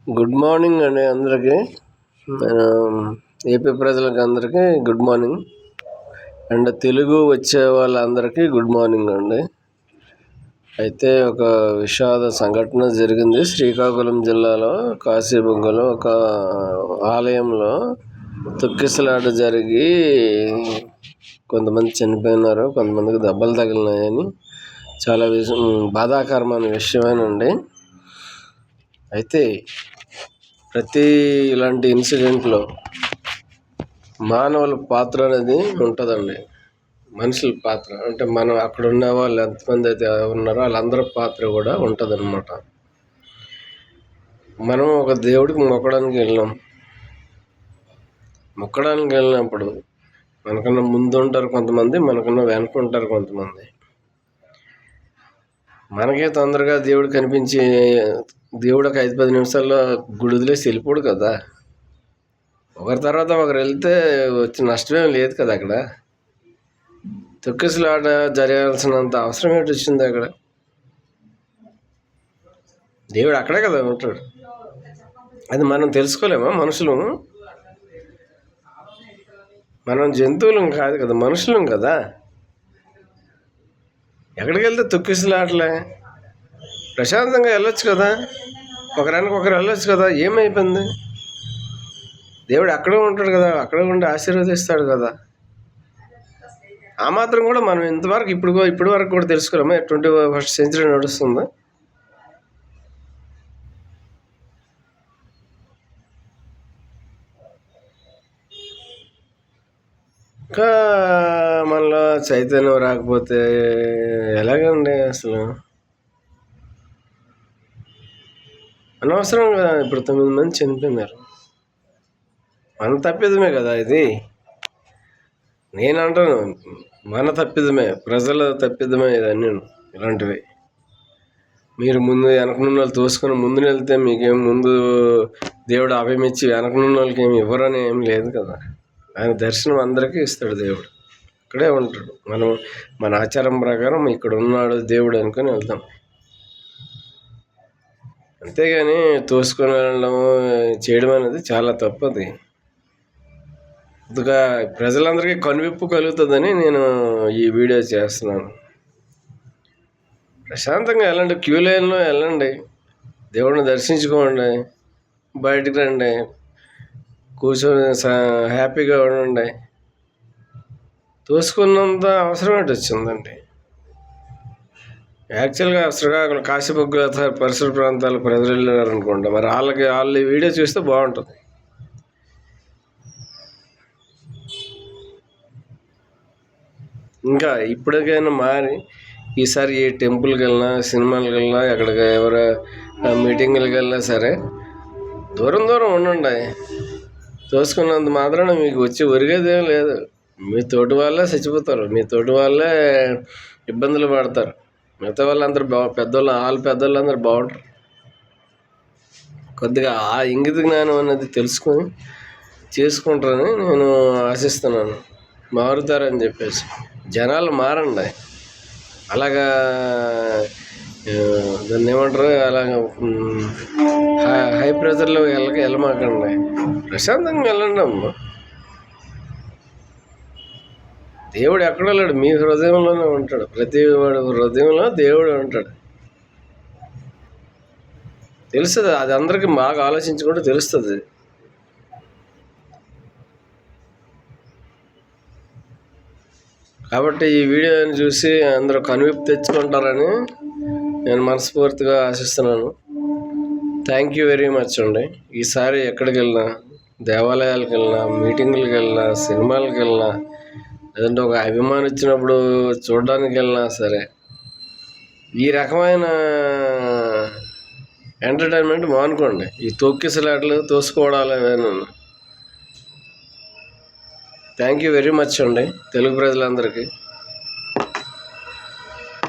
Good morning అండి అందరికీ. నేను ఏపీ ప్రజలకు అందరికీ గుడ్ మార్నింగ్ అండ్ తెలుగు వచ్చే వాళ్ళందరికీ గుడ్ మార్నింగ్ అండి. అయితే ఒక విషాద సంఘటన జరిగింది శ్రీకాకుళం జిల్లాలో కాశీబుగ్గలో ఒక ఆలయంలో తొక్కిసలాట జరిగి కొంతమంది చనిపోయినారు, కొంతమందికి దెబ్బలు తగిలినాయని చాలా బాధాకరమైన విషయమేనండి. అయితే ప్రతి ఇలాంటి ఇన్సిడెంట్లో మానవుల పాత్ర అనేది ఉంటుందండి. మనుషుల పాత్ర అంటే మనం అక్కడ ఉన్న వాళ్ళు ఎంతమంది అయితే ఉన్నారో వాళ్ళందరి పాత్ర కూడా ఉంటుందన్నమాట. మనం ఒక దేవుడికి మొక్కడానికి వెళ్ళినప్పుడు మనకన్నా ముందు ఉంటారు కొంతమంది, మనకన్నా వెనక ఉంటారు కొంతమంది. మనకే తొందరగా దేవుడు కనిపించి దేవుడు ఒక 5-10 నిమిషాల్లో గుడి వదిలేసి వెళ్ళిపోడు కదా. ఒకరి తర్వాత ఒకరు వెళ్తే వచ్చి నష్టమేం లేదు కదా. అక్కడ తొక్కిసలాట జరగాల్సినంత అవసరం ఏంటి వచ్చింది? అక్కడ దేవుడు అక్కడే కదా ఉంటాడు. అది మనం తెలుసుకోలేమా? మనుషులు, మనం జంతువులం కాదు కదా, మనుషులం కదా. ఎక్కడికి వెళ్తే తొక్కిసలాటలే, ప్రశాంతంగా వెళ్ళొచ్చు కదా, ఒకరానికి ఒకరు వెళ్ళొచ్చు కదా. ఏమైపోయింది? దేవుడు అక్కడే ఉంటాడు కదా, అక్కడే ఉండి ఆశీర్వదిస్తాడు కదా. ఆ మాత్రం కూడా మనం ఇంతవరకు ఇప్పటి వరకు కూడా తెలుసుకోలేమా? 21st సెంచరీ నడుస్తుంది. ఇంకా మనలో చైతన్యం రాకపోతే ఎలాగండి? అసలు అనవసరంగా ఇప్పుడు 9 మంది చనిపోయినారు. మన తప్పిదమే కదా ఇది. నేను అంటాను మన తప్పిదమే, ప్రజల తప్పిదమే ఇదన్నీ. ఇలాంటివి మీరు ముందు వెనకనున్న వాళ్ళు తోసుకొని ముందు వెళ్తే మీకేం ముందు దేవుడు అభయమిచ్చి వెనకనున్న వాళ్ళకి ఏమి ఇవ్వరని ఏం లేదు కదా. ఆయన దర్శనం అందరికీ ఇస్తాడు దేవుడు. ఇక్కడే ఉంటాడు. మనం మన ఆచారం ప్రకారం ఇక్కడ ఉన్నాడు దేవుడు అనుకొని వెళ్తాం. అంతేగాని తోసుకొని వెళ్ళడం చేయడం అనేది చాలా తప్పది. కొద్దిగా ప్రజలందరికీ కనువిప్పు కలుగుతుందని నేను ఈ వీడియో చేస్తున్నాను. ప్రశాంతంగా వెళ్ళండి, క్యూ లైన్లో వెళ్ళండి, దేవుడిని దర్శించుకోండి, బయటికి రండి, కూర్చొని హ్యాపీగా ఉండండి. తోసుకున్నంత అవసరం ఏంటి వచ్చిందండి? యాక్చువల్గా శ్రీకాకుళం కాశీబుగ్గ పరిసర ప్రాంతాల ప్రజలు వెళ్ళారు అనుకోండి, మరి వాళ్ళు వీడియో చూస్తే బాగుంటుంది. ఇంకా ఇప్పటికైనా మారి ఈసారి ఏ టెంపుల్కి వెళ్ళినా, సినిమాలకు వెళ్ళినా, ఎక్కడికి ఎవరు మీటింగులకి వెళ్ళినా సరే దూరం ఉండండి. తోసుకున్నంత మాత్రాన మీకు వచ్చి ఒరిగేదేం లేదు. మీ తోటి వాళ్ళే చచ్చిపోతారు, మీ తోటి వాళ్ళే ఇబ్బందులు పడతారు. మిగతా వాళ్ళందరూ పెద్దోళ్ళు అందరూ బాగుంటారు. కొద్దిగా ఆ ఇంగిత జ్ఞానం అనేది తెలుసుకొని చేసుకుంటారని నేను ఆశిస్తున్నాను. మారుతారని చెప్పేసి జనాలు మారండి. అలాగా దాన్ని ఏమంటారు, అలాగ హై ప్రెజర్లో వెళ్ళమాకండి. ప్రశాంతంగా వెళ్ళండి అమ్మ. దేవుడు ఎక్కడ వెళ్ళాడు? మీ హృదయంలోనే ఉంటాడు. ప్రతి వాడు హృదయంలో దేవుడు ఉంటాడు. తెలుస్తుంది, అది అందరికీ బాగా ఆలోచించుకుంటే తెలుస్తుంది. కాబట్టి ఈ వీడియోని చూసి అందరూ కనువిప్పు తెచ్చుకుంటారని నేను మనస్ఫూర్తిగా ఆశిస్తున్నాను. థ్యాంక్ యూ వెరీ మచ్ అండి. ఈసారి ఎక్కడికి వెళ్ళినా, దేవాలయాలకు వెళ్ళినా, మీటింగులకు వెళ్ళినా, సినిమాలకు వెళ్ళినా, లేదంటే ఒక అభిమానం ఇచ్చినప్పుడు చూడడానికి వెళ్ళినా సరే ఈ రకమైన ఎంటర్టైన్మెంట్ మానుకోండి. ఈ తొక్కిసలాటలు, తోసుకోవడాలు ఏమైనా. థ్యాంక్ యూ వెరీ మచ్ అండి తెలుగు ప్రజలందరికీ.